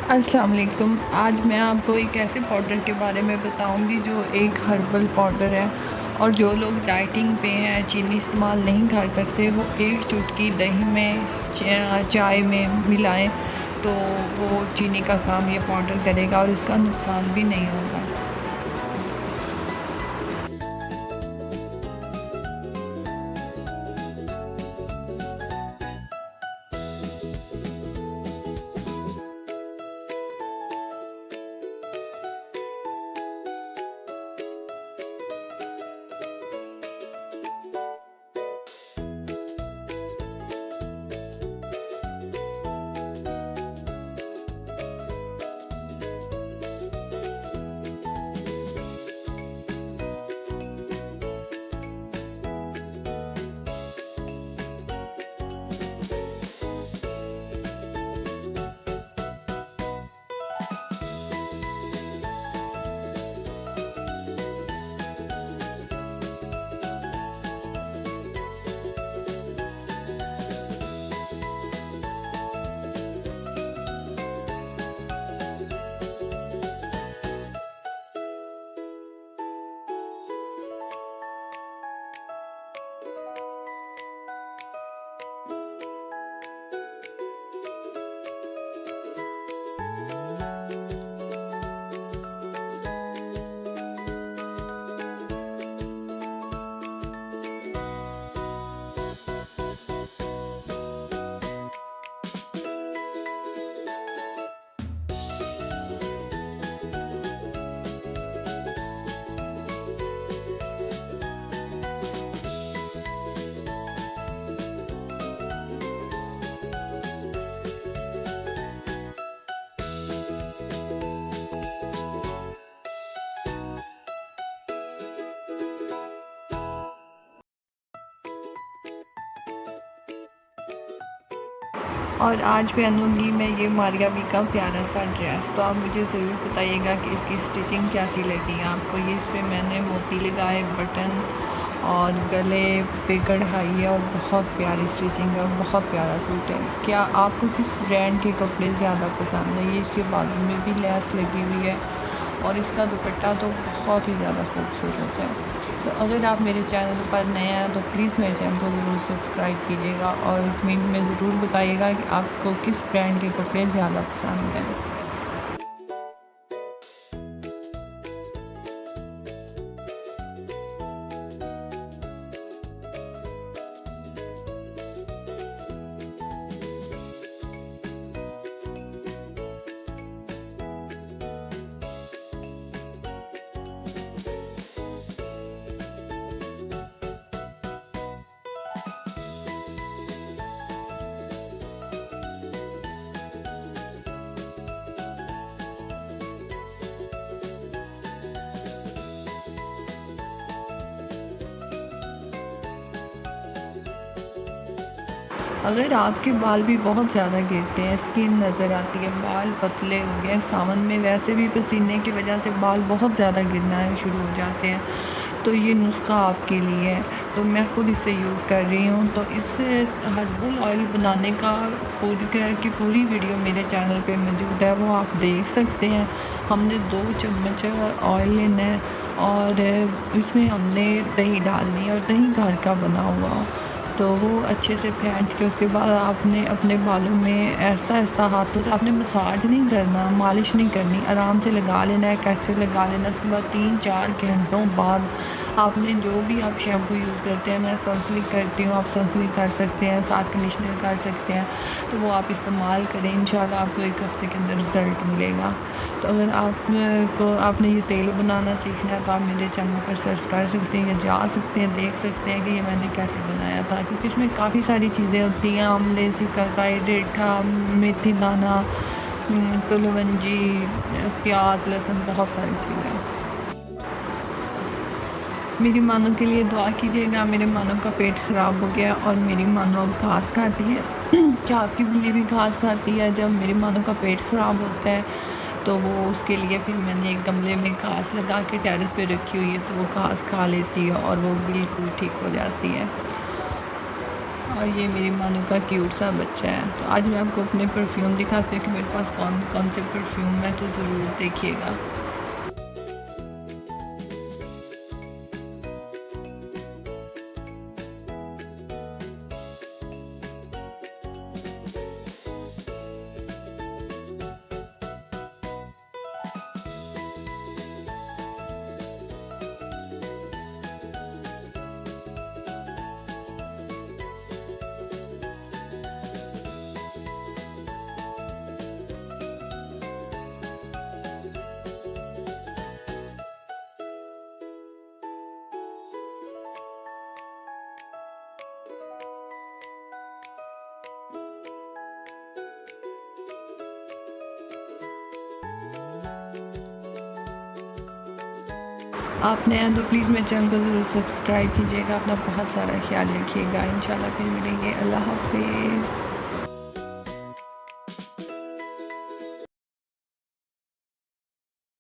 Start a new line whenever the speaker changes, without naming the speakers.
अस्सलाम वालेकुम। आज मैं आपको एक ऐसे पाउडर के बारे में बताऊंगी जो एक हर्बल पाउडर है, और जो लोग डाइटिंग पे हैं, चीनी इस्तेमाल नहीं कर सकते, वो एक चुटकी दही में चाय में मिलाएं तो वो चीनी का काम ये पाउडर करेगा और इसका नुकसान भी नहीं होगा। और आज पहनूंगी मैं ये मारियाबी का प्यारा सा ड्रेस। तो आप मुझे ज़रूर बताइएगा कि इसकी स्टिचिंग कैसी लगी आपको। ये इस पर मैंने मोती लगाए, बटन और गले पे कढ़ाई है, और बहुत प्यारी स्टिचिंग है और बहुत प्यारा सूट है। क्या आपको किस ब्रांड के कपड़े ज़्यादा पसंद है? ये इसके बाजू में भी लेस लगी हुई है, और इसका दुपट्टा तो बहुत ही ज़्यादा खूबसूरत है। तो अगर आप मेरे चैनल पर नए हैं तो प्लीज़ मेरे चैनल को ज़रूर सब्सक्राइब कीजिएगा, और कमेंट में ज़रूर बताइएगा कि आपको किस ब्रांड के कपड़े ज़्यादा पसंद हैं। अगर आपके बाल भी बहुत ज़्यादा गिरते हैं, स्किन नज़र आती है, बाल पतले हो गए, सावन में वैसे भी पसीने की वजह से बाल बहुत ज़्यादा गिरना शुरू हो जाते हैं, तो ये नुस्खा आपके लिए है। तो मैं खुद इसे यूज़ कर रही हूँ। तो इस हर्बल ऑयल बनाने का पूरी वीडियो मेरे चैनल पे मौजूद है, वो आप देख सकते हैं। हमने 2 चम्मच ऑयल लेना है, और इसमें हमने दही डालनी है, और दही घर का बना हुआ हो, तो वो अच्छे से फेंट के उसके बाद आपने अपने बालों में ऐसा ऐसा हाथों से, आपने मसाज नहीं करना, मालिश नहीं करनी, आराम से लगा लेना है, कैच से लगा लेना। उसके बाद 3-4 घंटों बाद आपने जो भी आप शैम्पू यूज़ करते हैं, मैं सनसिल्क करती हूँ, आप सनसिल्क कर सकते हैं, साथ कंडीशनर कर सकते हैं, तो वो आप इस्तेमाल करें। इंशाल्लाह आपको 1 हफ़्ते के अंदर रिज़ल्ट मिलेगा। तो अगर आपने ये तेल बनाना सीखना है तो आप मेरे चैनल पर सर्च कर सकते हैं, या जा सकते हैं, देख सकते हैं कि ये मैंने कैसे बनाया था, क्योंकि इसमें काफ़ी सारी चीज़ें होती हैं। आमले, सिकाकाई, रेठा, मेथी दाना, कलौंजी, प्याज, लहसुन, बहुत सारी चीज़ें। मेरी मानों के लिए दुआ कीजिएगा। मेरे मानों का पेट ख़राब हो गया और मेरी मानों अब घास खाती है। क्या आपकी बिल्ली भी घास खाती है? जब मेरी मानों का पेट ख़राब होता है तो वो उसके लिए फिर मैंने एक गमले में घास लगा के टेरेस पे रखी हुई है, तो वो घास खा लेती है और वो बिल्कुल ठीक हो जाती है। और ये मेरी मानू का क्यूट सा बच्चा है। तो आज मैं आपको अपने परफ्यूम दिखाती हूँ कि मेरे पास कौन कौन से परफ्यूम है, तो ज़रूर देखिएगा। आप नए हैं तो प्लीज़ मेरे चैनल को ज़रूर सब्सक्राइब कीजिएगा। अपना बहुत सारा ख्याल रखिएगा। इंशाल्लाह फिर मिलेंगे। अल्लाह हाफ़िज़।